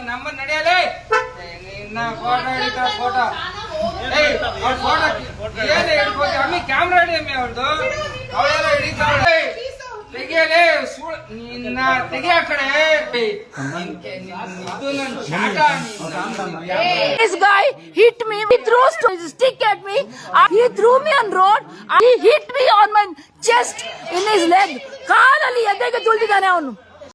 ನಮ್ಮ ನಡೆಯಲೇ ನಿನ್ನ ಫೋಟೋ ಹಿಡಿತ ಫೋಟೋ ಏನ್ ಹಿಡ್ಕೋತಿ ಅಮ್ಮಿ ಕ್ಯಾಮ್ರಾ ಹಿಡಿ ಅಮ್ಮಿ ಅವ್ರದ್ದು ಅವಳೆಲ್ಲ ಹಿಡಿತಾವಳೆ ತೆಗಿಯಲೇ ನಿನ್ನ ತೆಗಿಯ ಕಡೆ ಇದು ನನ್ನ ಶಾಟ. This guy hit me. He threw a stick at me. He threw me on road. He hit me on my chest in his leg. ಕಾಲಲ್ಲಿ ಎದೆಗೆ ತುಳಿದಿದ್ದಾನೆ ಅವನು.